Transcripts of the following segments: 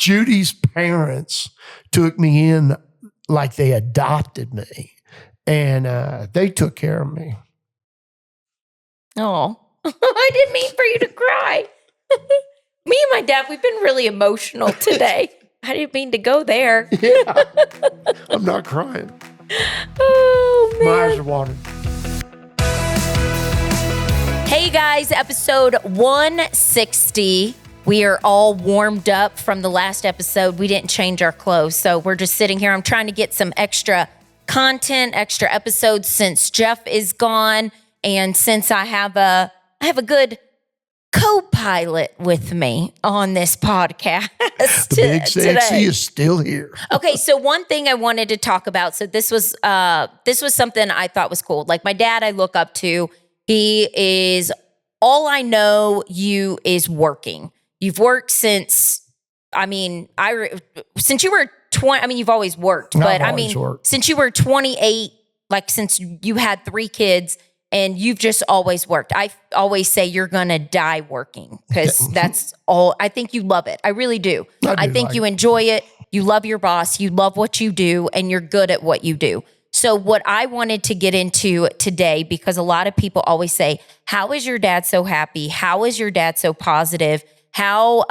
Judy's parents took me in like they adopted me, and they took care of me. Oh, I didn't mean for you to cry. Me and my dad, we've been really emotional today. I didn't mean to go there. Yeah, I'm not crying. Oh, man. My eyes are watering. Hey, guys, episode 160. We are all warmed up from the last episode. We didn't change our clothes, so we're just sitting here. I'm trying to get some extra content, extra episodes since Jeff is gone, and since I have a good co-pilot with me on this podcast. The big sexy today is still here. Okay, so one thing I wanted to talk about. So this was something I thought was cool. Like my dad, I look up to. He is all I know. You is working. You've worked since. Since you were 20. I mean, you've always worked, but since you were 28, like since you had 3 kids. And you've just always worked. I always say you're going to die working because that's all. I think you love it. I really do. I think you enjoy it. You love your boss. You love what you do, and you're good at what you do. So what I wanted to get into today, because a lot of people always say, how is your dad so happy? How is your dad so positive? How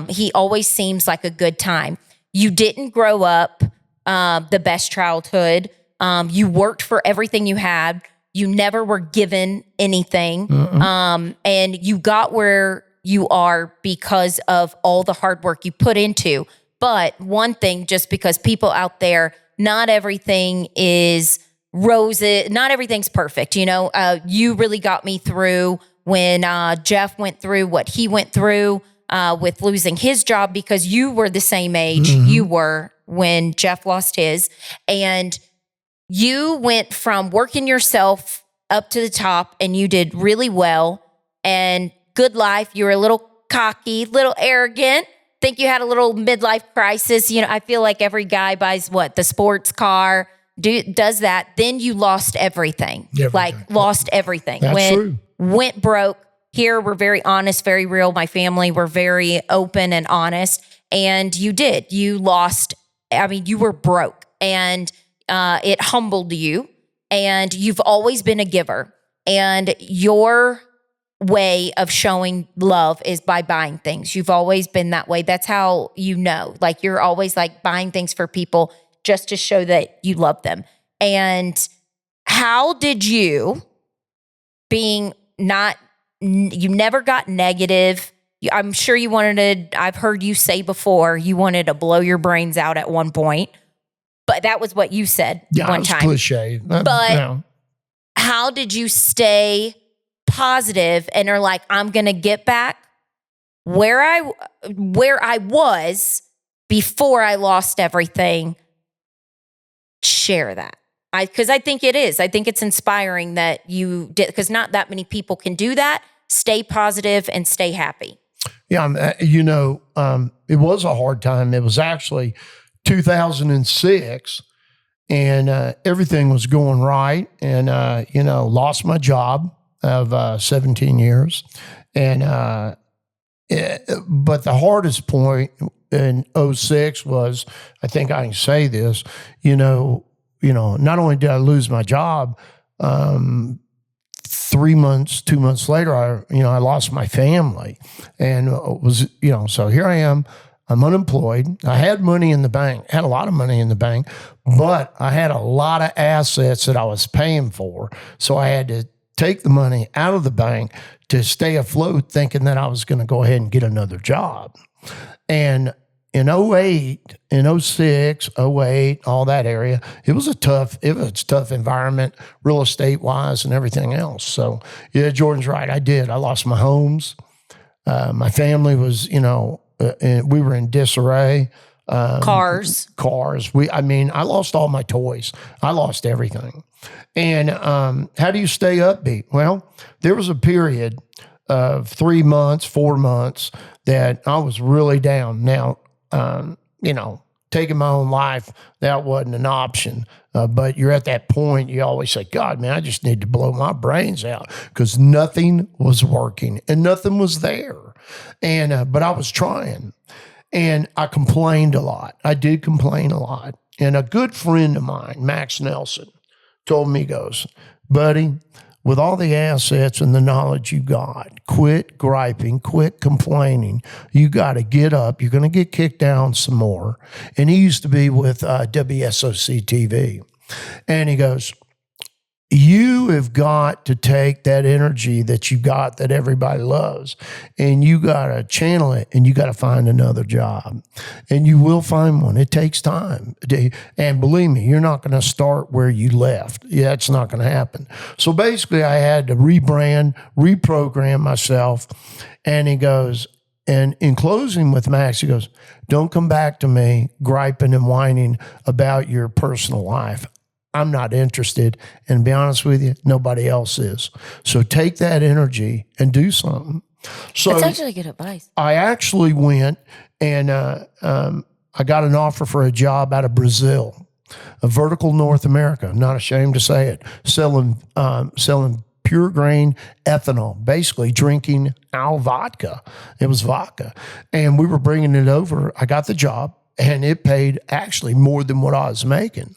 he always seems like a good time. You didn't grow up the best childhood. You worked for everything you had. You never were given anything, and you got where you are because of all the hard work you put into. But one thing, just because people out there, not everything is roses, not everything's perfect. You know, you really got me through when Jeff went through what he went through with losing his job, because you were the same age you were when Jeff lost his, and you went from working yourself up to the top, and you did really well and good life. You were a little cocky, little arrogant. Think you had a little midlife crisis. You know, I feel like every guy buys the sports car, does that. Then you lost everything. Lost everything. That's true. Went broke. Here, we're very honest, very real. My family, we're very open and honest. And you did. You lost. I mean, you were broke. And it humbled you, and you've always been a giver, and your way of showing love is by buying things. You've always been that way. That's how like you're always like buying things for people just to show that you love them. And how did you, you never got negative. I'm sure you I've heard you say before, you wanted to blow your brains out at one point. But that was what you said one time. Cliche. But how did you stay positive and are like, I'm going to get back where I was before I lost everything? Share that. Because I think it is. I think it's inspiring that you did, because not that many people can do that. Stay positive and stay happy. Yeah, it was a hard time. It was actually 2006, and everything was going right, and lost my job of 17 years, and but the hardest point in 06 was, I think I can say this, not only did I lose my job, 2 months later, I lost my family, and so here I am. I'm unemployed. I had money in the bank, had a lot of money in the bank, but I had a lot of assets that I was paying for. So I had to take the money out of the bank to stay afloat, thinking that I was going to go ahead and get another job. And in 08, in 06, 08, all that area, it was a tough environment, real estate wise and everything else. So yeah, Jordan's right. I did. I lost my homes. My family was, and we were in disarray. Cars. I lost all my toys. I lost everything. And how do you stay upbeat? Well, there was a period of 3 months, 4 months that I was really down. Now, taking my own life, that wasn't an option. But you're at that point, you always say, God, man, I just need to blow my brains out, because nothing was working and nothing was there. And but I was trying. And I complained a lot. I did complain a lot. And a good friend of mine, Max Nelson, told me, he goes, buddy, with all the assets and the knowledge you got, quit griping, quit complaining. You got to get up. You're going to get kicked down some more. And he used to be with WSOC TV. And he goes, you have got to take that energy that you got that everybody loves, and you got to channel it, and you got to find another job. And you will find one. It takes time. And believe me, you're not going to start where you left. Yeah, it's not going to happen. So basically, I had to rebrand, reprogram myself. And he goes, and in closing with Max, he goes, don't come back to me griping and whining about your personal life. I'm not interested. And to be honest with you, nobody else is. So take that energy and do something. So that's actually good advice. I actually went and I got an offer for a job out of Brazil, a vertical North America. I'm not ashamed to say it, selling pure grain ethanol, basically drinking our vodka. It was vodka. And we were bringing it over. I got the job, and it paid actually more than what I was making.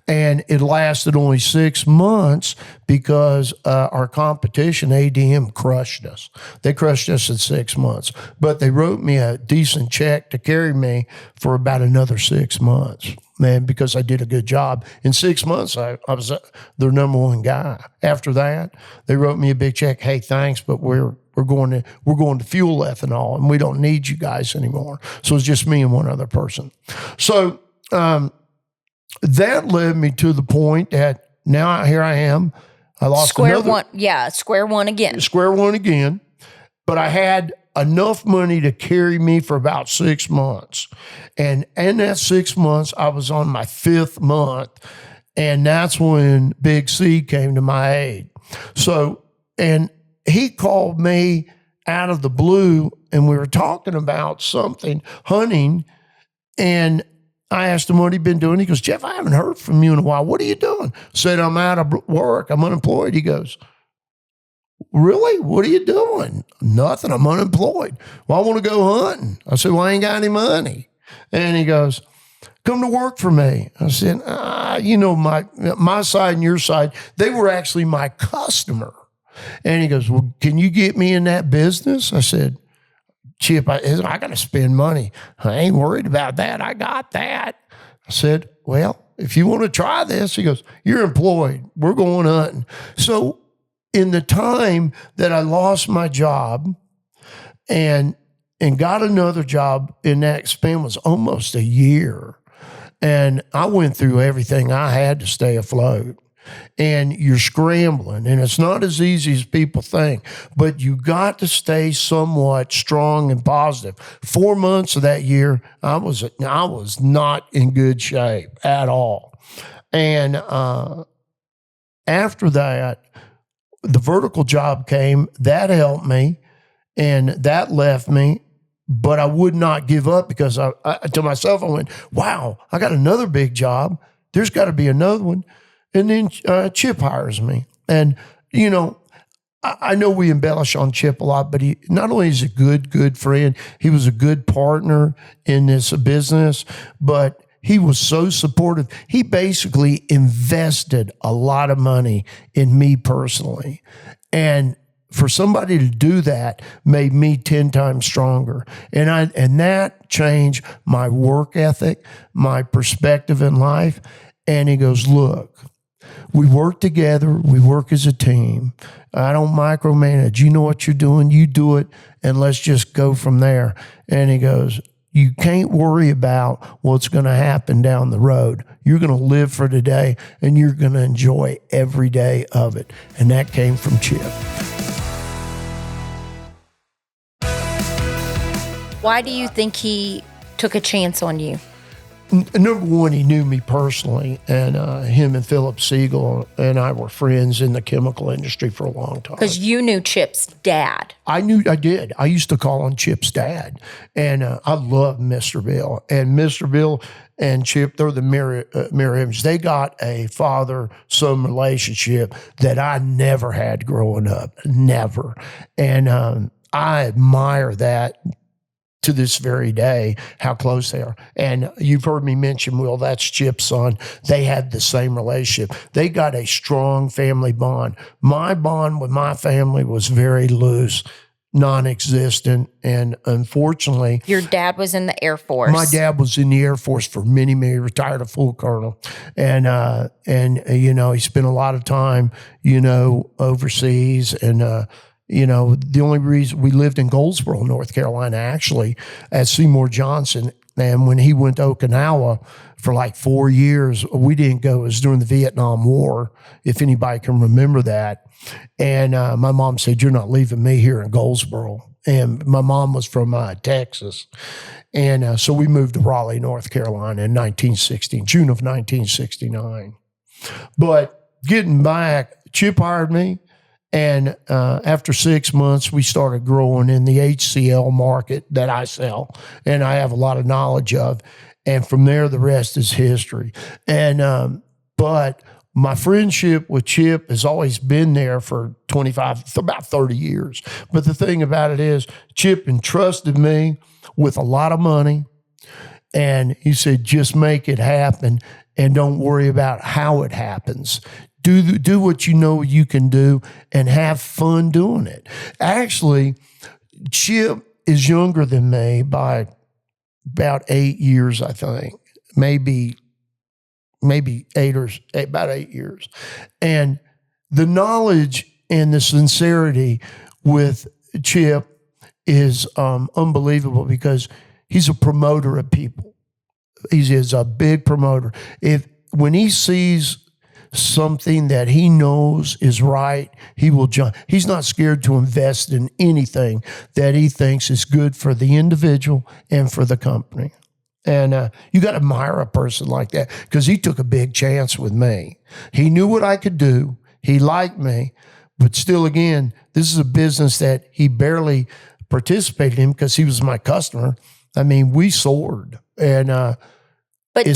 And it lasted only 6 months because our competition, ADM, crushed us. They crushed us in 6 months. But they wrote me a decent check to carry me for about another 6 months, man, because I did a good job. In 6 months, I was their number one guy. After that, they wrote me a big check. Hey, thanks, but we're going to fuel ethanol, and we don't need you guys anymore. So it's just me and one other person. So that led me to the point that now here I am. I lost square one. Yeah, square one again. Square one again. But I had enough money to carry me for about 6 months. And in that 6 months, I was on my 5th month. And that's when Big C came to my aid. So, and he called me out of the blue, and we were talking about something, hunting, and I asked him what he'd been doing. He goes, Jeff, I haven't heard from you in a while. What are you doing? I said, I'm out of work. I'm unemployed. He goes, really? What are you doing? Nothing. I'm unemployed. Well, I want to go hunting. I said, well, I ain't got any money. And he goes, come to work for me. I said, my side and your side, they were actually my customer. And he goes, well, can you get me in that business? I said, Chip, I got to spend money. I ain't worried about that. I got that. I said, well, if you want to try this, he goes, you're employed. We're going hunting. So in the time that I lost my job and got another job, in that span was almost a year. And I went through everything I had to stay afloat. And you're scrambling, and it's not as easy as people think, but you got to stay somewhat strong and positive. 4 months of that year, I was not in good shape at all. And after that, the vertical job came. That helped me, and that left me. But I would not give up, because I to myself, I went, wow, I got another big job. There's got to be another one. And then Chip hires me. And, I know we embellish on Chip a lot, but he not only is a good friend, he was a good partner in this business, but he was so supportive. He basically invested a lot of money in me personally. And for somebody to do that made me 10 times stronger. And that changed my work ethic, my perspective in life. And he goes, look, we work together. We work as a team. I don't micromanage. You know what you're doing. You do it, and let's just go from there. And he goes, you can't worry about what's going to happen down the road. You're going to live for today, and you're going to enjoy every day of it. And that came from Chip. Why do you think he took a chance on you? Number one, he knew me personally, and him and Philip Siegel and I were friends in the chemical industry for a long time. Because you knew Chip's dad. I did. I used to call on Chip's dad, and I love Mr. Bill. And Mr. Bill and Chip, they're the mirror image. They got a father-son relationship that I never had growing up, never. And I admire that to this very day, how close they are. And you've heard me mention, Will, that's Chip's son. They had the same relationship. They got a strong family bond. My bond with my family was very loose, non-existent. And unfortunately, your dad was in the Air Force. My dad was in the Air Force for many, retired a full colonel. And he spent a lot of time, overseas. And, the only reason we lived in Goldsboro, North Carolina, actually, at Seymour Johnson. And when he went to Okinawa for like 4 years, we didn't go. It was during the Vietnam War, if anybody can remember that. And my mom said, "You're not leaving me here in Goldsboro." And my mom was from Texas. And so we moved to Raleigh, North Carolina in June of 1969. But getting back, Chip hired me. And after 6 months, we started growing in the HCL market that I sell, and I have a lot of knowledge of. And from there, the rest is history. And but my friendship with Chip has always been there for about 30 years. But the thing about it is, Chip entrusted me with a lot of money, and he said, "Just make it happen, and don't worry about how it happens. Do what you know you can do and have fun doing it." Actually, Chip is younger than me by about 8 years, I think. Maybe about 8 years. And the knowledge and the sincerity with Chip is unbelievable, because he's a promoter of people. He is a big promoter. When he sees something that he knows is right, he will jump. He's not scared to invest in anything that he thinks is good for the individual and for the company. And you got to admire a person like that, because he took a big chance with me. He knew what I could do. He liked me. But still, again, this is a business that he barely participated in because he was my customer. I mean, we soared. And but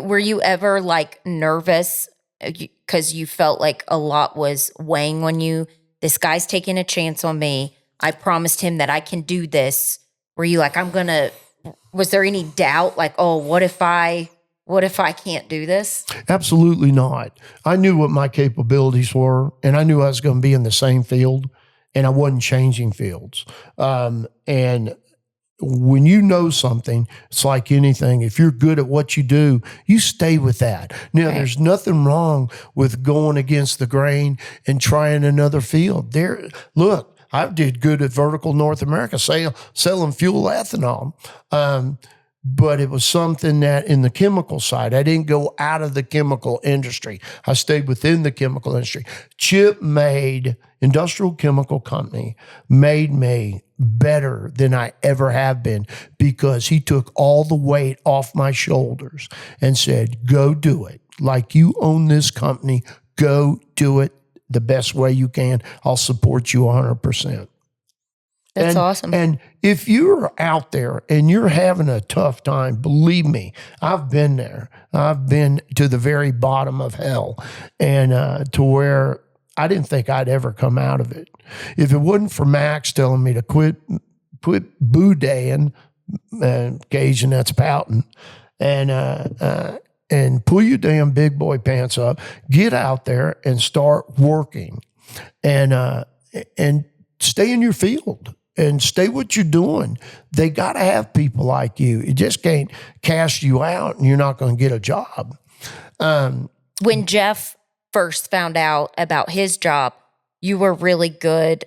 were you ever like nervous because you felt like a lot was weighing on you? This guy's taking a chance on me. I promised him that I can do this. Were you like, was there any doubt? Like, oh, what if I can't do this? Absolutely not. I knew what my capabilities were, and I knew I was going to be in the same field, and I wasn't changing fields. And when you know something, it's like anything. If you're good at what you do, you stay with that. Now, There's nothing wrong with going against the grain and trying another field. Look, I did good at Vertical North America, selling fuel ethanol. But it was something that in the chemical side, I didn't go out of the chemical industry. I stayed within the chemical industry. Chip Industrial Chemical Company made me better than I ever have been, because he took all the weight off my shoulders and said, "Go do it. Like, you own this company. Go do it the best way you can. I'll support you 100%. That's awesome. And if you're out there and you're having a tough time, believe me, I've been there. I've been to the very bottom of hell, and to where I didn't think I'd ever come out of it. If it wasn't for Max telling me to quit boudaying, Cajun, that's pouting, and pull your damn big boy pants up, get out there and start working, and stay in your field and stay what you're doing. They got to have people like you. It just can't cast you out and you're not going to get a job. When Jeff first found out about his job, you were really good.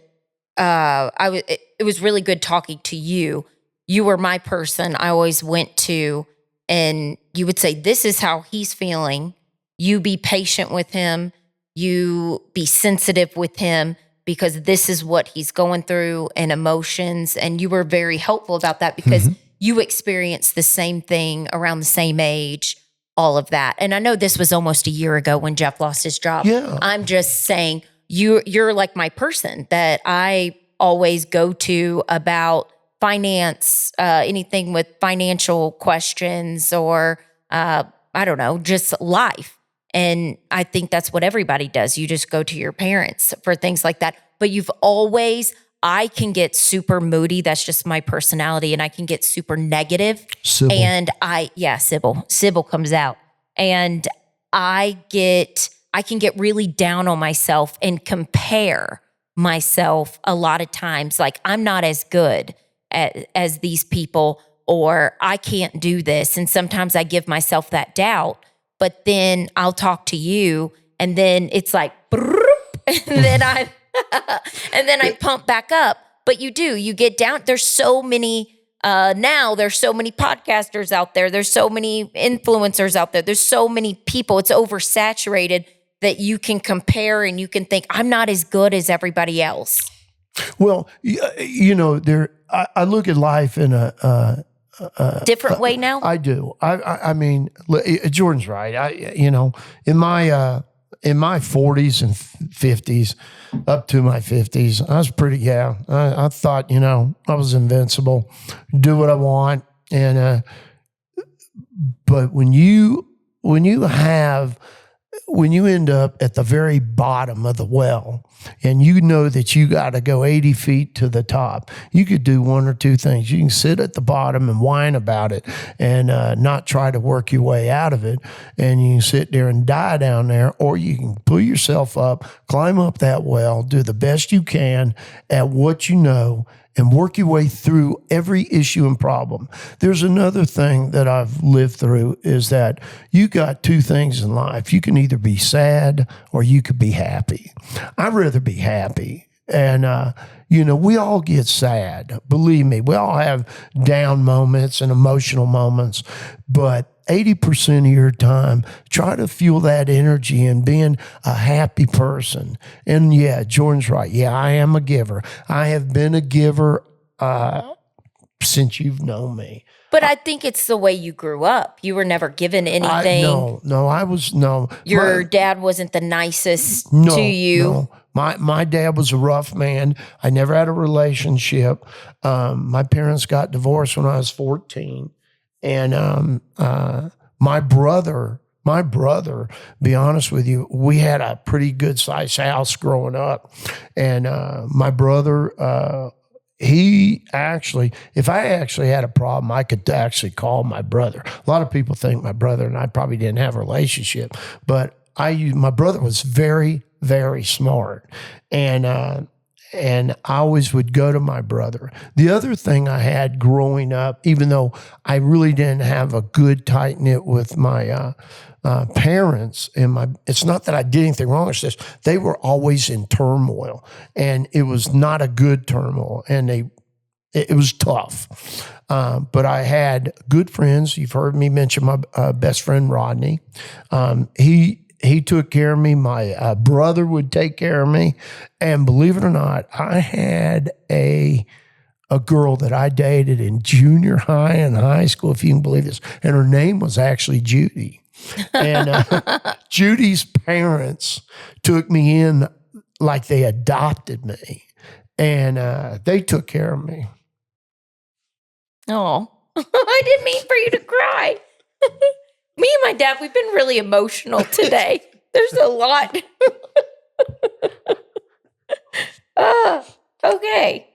It was really good talking to you. You were my person I always went to, and you would say, "This is how he's feeling. You be patient with him. You be sensitive with him, because this is what he's going through and emotions." And you were very helpful about that, because you experienced the same thing around the same age, all of that. And I know this was almost a year ago when Jeff lost his job. Yeah. I'm just saying, you're like my person that I always go to about finance, anything with financial questions, or I don't know, just life. And I think that's what everybody does. You just go to your parents for things like that. But you've always, I can get super moody. That's just my personality. And I can get super negative. Sybil. And Sybil comes out. And I can get really down on myself and compare myself a lot of times. Like, I'm not as good as these people, or I can't do this. And sometimes I give myself that doubt, but then I'll talk to you and then it's like, and then I pump back up. But you get down. There's so many, there's so many podcasters out there. There's so many influencers out there. There's so many people. It's oversaturated that you can compare and you can think, I'm not as good as everybody else. Well, I look at life in a different way now. I do. I mean, Jordan's right. In my 40s and 50s, up to my 50s, I was pretty. I thought, I was invincible, do what I want, and but when you end up at the very bottom of the well and you know that you got to go 80 feet to the top, you could do one or two things. You can sit at the bottom and whine about it and not try to work your way out of it. And you can sit there and die down there, or you can pull yourself up, climb up that well, do the best you can at what you know, and work your way through every issue and problem. There's another thing that I've lived through is that you got two things in life. You can either be sad or you could be happy. I'd rather be happy. And, we all get sad. Believe me, we all have down moments and emotional moments, but 80% of your time, try to fuel that energy in being a happy person. And Jordan's right. Yeah, I am a giver. I have been a giver since you've known me. But I think it's the way you grew up. You were never given anything. Your dad wasn't the nicest to you. No. My dad was a rough man. I never had a relationship. My parents got divorced when I was 14. And my brother, be honest with you, we had a pretty good sized house growing up. And my brother, if I actually had a problem, I could actually call my brother. A lot of people think my brother and I probably didn't have a relationship, but my brother was very, very smart. And I always would go to my brother. The other thing I had growing up, even though I really didn't have a good tight knit with my parents, it's not that I did anything wrong. It's just they were always in turmoil, and it was not a good turmoil, and it was tough. But I had good friends. You've heard me mention my best friend Rodney. He took care of me. My brother would take care of me. And believe it or not, I had a girl that I dated in junior high and high school, if you can believe this. And her name was actually Judy. And Judy's parents took me in like they adopted me. And they took care of me. Oh, I didn't mean for you to cry. Me and my dad, we've been really emotional today. There's a lot. Okay.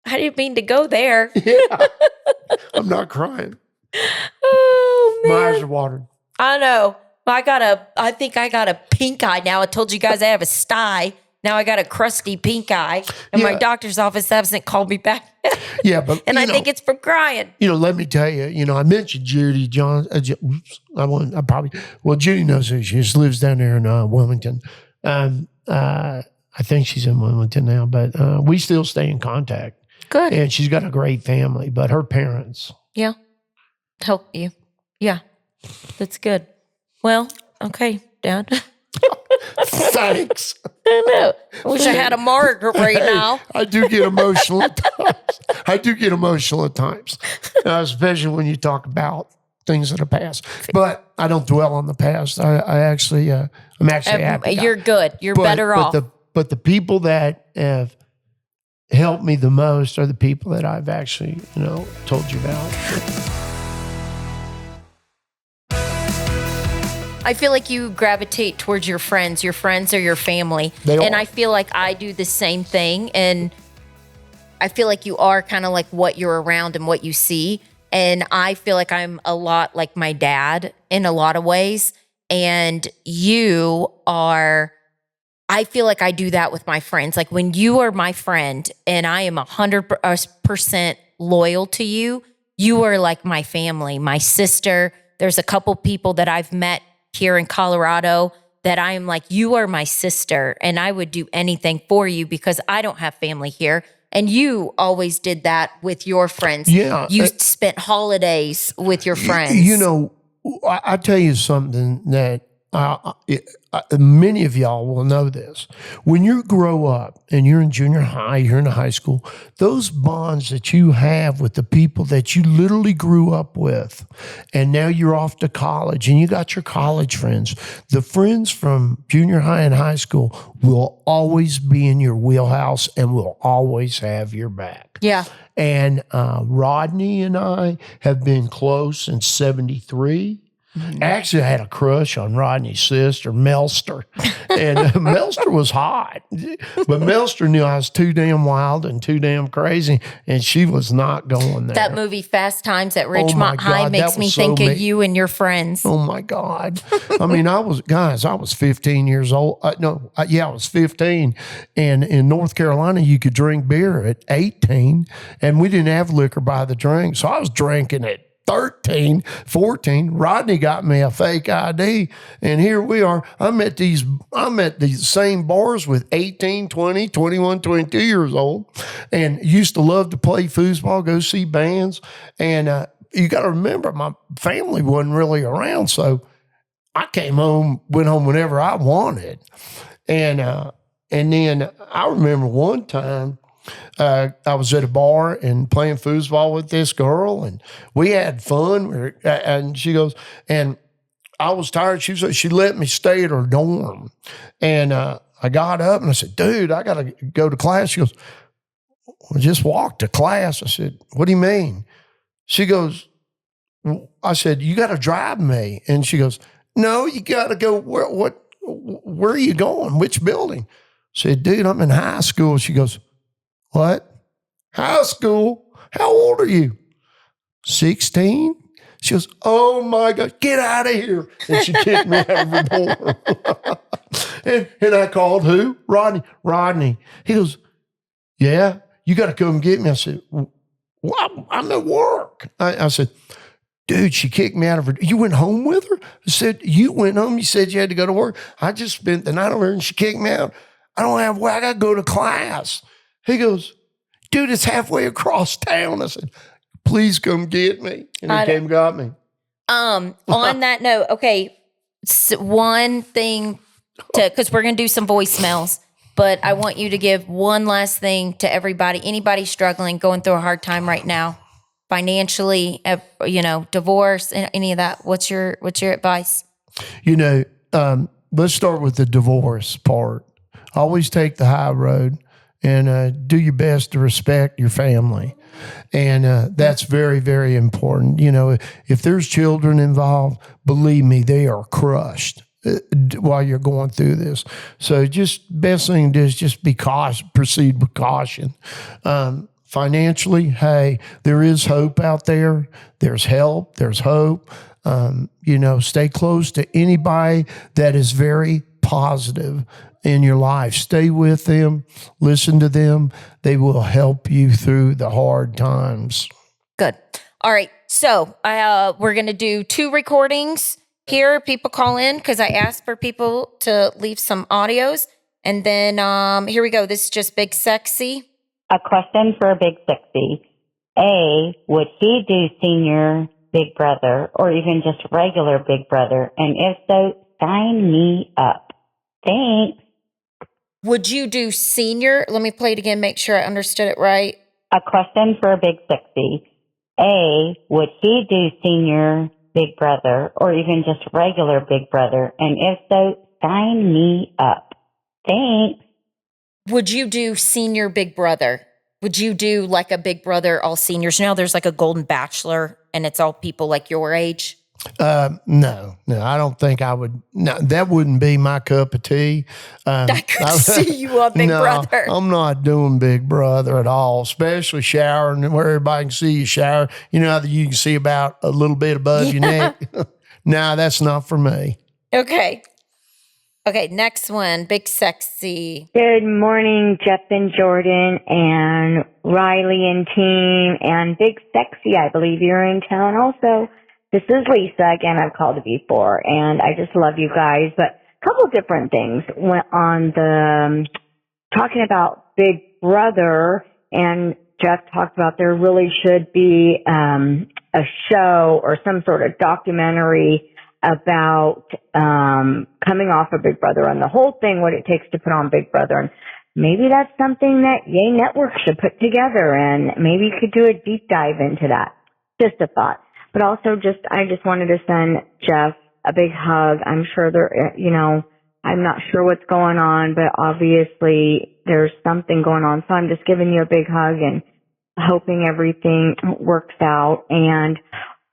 I didn't mean to go there. Yeah. I'm not crying. Oh, man. My eyes are watering. I know. I think I got a pink eye now. I told you guys I have a sty. Now I got a crusty pink eye, and my doctor's office hasn't called me back. Yeah, but and I think it's from crying. Let me tell you. I mentioned Judy John. Judy knows who she is. She lives down there in Wilmington. I think she's in Wilmington now, but we still stay in contact. Good. And she's got a great family, but her parents. Yeah, help you. Yeah, that's good. Well, okay, Dad. Thanks. I know. I wish I had a marker right now. I do get emotional at times. Especially when you talk about things in the past. But I don't dwell on the past. I'm actually happy. You're good. You're better off. But the people that have helped me the most are the people that I've actually, told you about. I feel like you gravitate towards your friends. Your friends are your family. They are. And I feel like I do the same thing. And I feel like you are kind of like what you're around and what you see. And I feel like I'm a lot like my dad in a lot of ways. And you are, I feel like I do that with my friends. Like when you are my friend and I am 100% loyal to you, you are like my family, my sister. There's a couple people that I've met here in Colorado that I am like, you are my sister and I would do anything for you because I don't have family here. And you always did that with your friends. Yeah. You spent holidays with your friends. You know, I tell you something that many of y'all will know this. When you grow up and you're in junior high, you're in high school, those bonds that you have with the people that you literally grew up with, and now you're off to college and you got your college friends, the friends from junior high and high school will always be in your wheelhouse and will always have your back. Yeah. And Rodney and I have been close since 73. Mm-hmm. Actually, I had a crush on Rodney's sister, Melster. And Melster was hot. But Melster knew I was too damn wild and too damn crazy, and she was not going there. That movie, Fast Times at Ridgemont High, makes me think of you and your friends. Oh, my God. I mean, I was 15 years old. I was 15. And in North Carolina, you could drink beer at 18, and we didn't have liquor by the drink. So I was drinking it. 13, 14, Rodney got me a fake ID, and here we are. I'm at these same bars with 18, 20, 21, 22 years old, and used to love to play foosball, go see bands. And you got to remember, my family wasn't really around, so I went home whenever I wanted. And then I remember one time, I was at a bar and playing foosball with this girl, and we had fun. And she goes, and I was tired. She let me stay at her dorm. And I got up and I said, dude, I got to go to class. She goes, well, just walk to class. I said, what do you mean? She goes, I said, you got to drive me. And she goes, no, you got to go. Where are you going? Which building? I said, dude, I'm in high school. She goes, what? High school? How old are you? 16? She goes, oh my God, get out of here. And she kicked me out of her dorm. and I called who? Rodney. He goes, yeah, you got to come get me. I said, well, I'm at work. I said, dude, she kicked me out of her. You went home with her? I said, you went home. You said you had to go to work. I just spent the night over her and she kicked me out. I got to go to class. He goes, dude, it's halfway across town. I said, please come get me. And he came and got me. On that note, okay, one thing because we're going to do some voicemails, but I want you to give one last thing to anybody struggling, going through a hard time right now, financially, divorce, any of that. What's your advice? Let's start with the divorce part. Always take the high road. And do your best to respect your family. And that's very, very important. If there's children involved, believe me, they are crushed while you're going through this. So best thing to do is just be cautious, proceed with caution. Financially, hey, there is hope out there. There's help. There's hope. Stay close to anybody that is very positive in your life. Stay with them, listen to them. They will help you through the hard times. Good. All right. So we're going to do 2 recordings here. People call in because I asked for people to leave some audios. And then here we go. This is just Big Sexy. A question for Big Sexy. A, would he do senior Big Brother or even just regular Big Brother? And if so, sign me up. Thanks. Would you do senior? Let me play it again, make sure I understood it right. A question for Big Sexy. A, would he do senior Big Brother or even just regular Big Brother? And if so, sign me up. Thanks. Would you do senior Big Brother? Would you do like a Big Brother all seniors? Now there's like a Golden Bachelor and it's all people like your age. No, I don't think I would. No, that wouldn't be my cup of tea. I could see you on Big Brother. I'm not doing Big Brother at all, especially showering where everybody can see you shower. You know how you can see about a little bit above your neck? No, that's not for me. Okay, next one, Big Sexy. Good morning, Jeff and Jordan and Riley and team and Big Sexy. I believe you're in town also. This is Lisa. Again, I've called it before, and I just love you guys. But a couple different things went on the talking about Big Brother, and Jeff talked about there really should be a show or some sort of documentary about coming off of Big Brother and the whole thing, what it takes to put on Big Brother. And maybe that's something that Yay Network should put together, and maybe you could do a deep dive into that. Just a thought. But also I just wanted to send Jeff a big hug. I'm sure I'm not sure what's going on, but obviously there's something going on. So I'm just giving you a big hug and hoping everything works out. And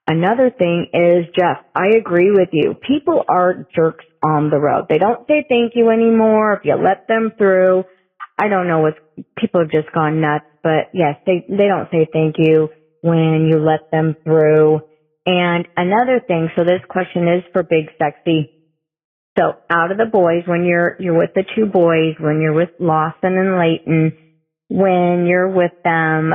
another thing is, Jeff, I agree with you. People are jerks on the road. They don't say thank you anymore if you let them through. I don't know people have just gone nuts, but yes, they don't say thank you when you let them through. And another thing, so this question is for Big Sexy. So out of the boys, when you're with the two boys, when you're with Lawson and Leighton, when you're with them,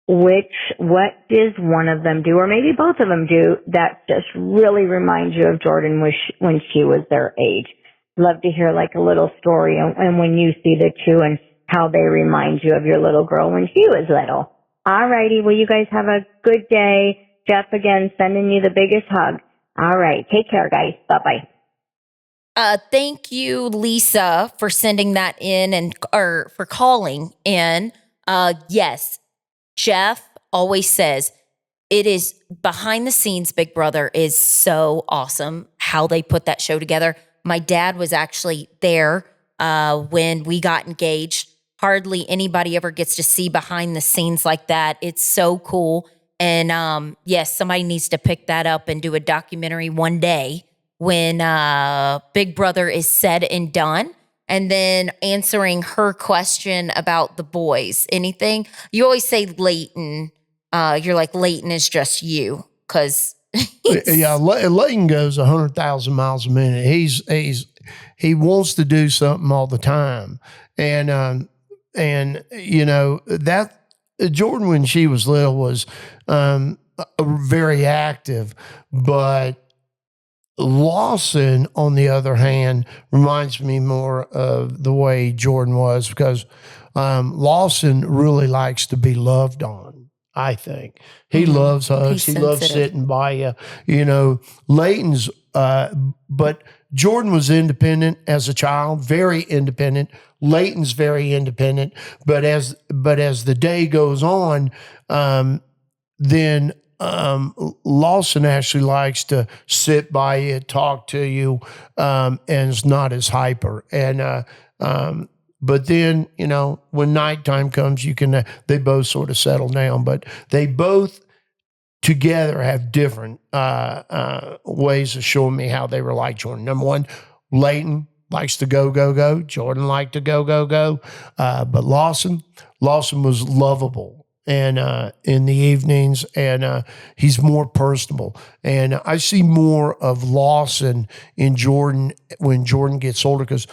what does one of them do, or maybe both of them do, that just really reminds you of Jordan when she was their age? Love to hear like a little story and when you see the two and how they remind you of your little girl when she was little. All righty. Well, you guys have a good day. Jeff, again, sending you the biggest hug. All right. Take care, guys. Bye-bye. Thank you, Lisa, for sending that in or for calling in. Yes, Jeff always says it is behind the scenes. Big Brother is so awesome how they put that show together. My dad was actually there when we got engaged. Hardly anybody ever gets to see behind the scenes like that. It's so cool. And yes, somebody needs to pick that up and do a documentary one day when Big Brother is said and done. And then answering her question about the boys. Anything? You always say Leighton. You're like, Leighton is just you. Because yeah, Leighton goes 100,000 miles a minute. He wants to do something all the time. And you know, that Jordan, when she was little, was very active, but Lawson, on the other hand, reminds me more of the way Jordan was, because Lawson really likes to be loved on. I think he loves hugs. He loves sitting by you. You know, Leighton's, but Jordan was independent as a child, very independent. Leighton's very independent, but as the day goes on, then Lawson actually likes to sit by you, talk to you, and is not as hyper. And but then, you know, when nighttime comes, they both sort of settle down. But they both together have different ways of showing me how they were like Jordan. Number one, Leighton likes to go, go, go. Jordan liked to go, go, go. But Lawson was lovable. And in the evenings, and he's more personable. And I see more of Lawson in Jordan when Jordan gets older, because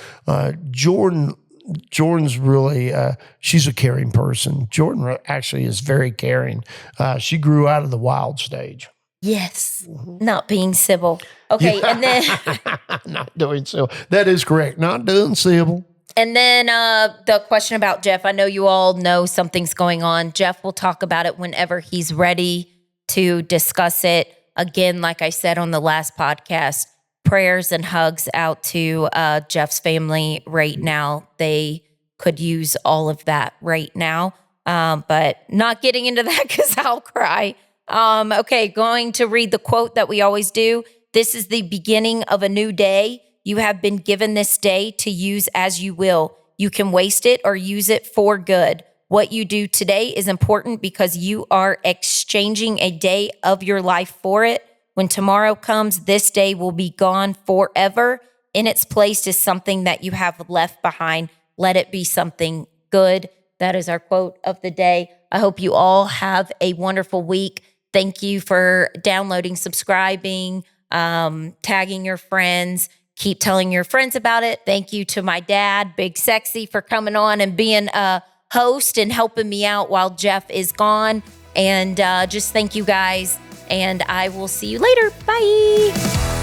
Jordan's really, she's a caring person. Jordan actually is very caring. She grew out of the wild stage. Yes, not being civil. Okay, and then not doing civil. That is correct. Not doing civil. And then the question about Jeff. I know you all know something's going on. Jeff will talk about it whenever he's ready to discuss it. Again, like I said on the last podcast, prayers and hugs out to Jeff's family right now. They could use all of that right now, but not getting into that because I'll cry. Okay, going to read the quote that we always do. This is the beginning of a new day. You have been given this day to use as you will. You can waste it or use it for good. What you do today is important because you are exchanging a day of your life for it. When tomorrow comes, this day will be gone forever. In its place is something that you have left behind. Let it be something good. That is our quote of the day. I hope you all have a wonderful week. Thank you for downloading, subscribing, tagging your friends. Keep telling your friends about it. Thank you to my dad, Big Sexy, for coming on and being a host and helping me out while Jeff is gone. And just thank you guys. And I will see you later. Bye.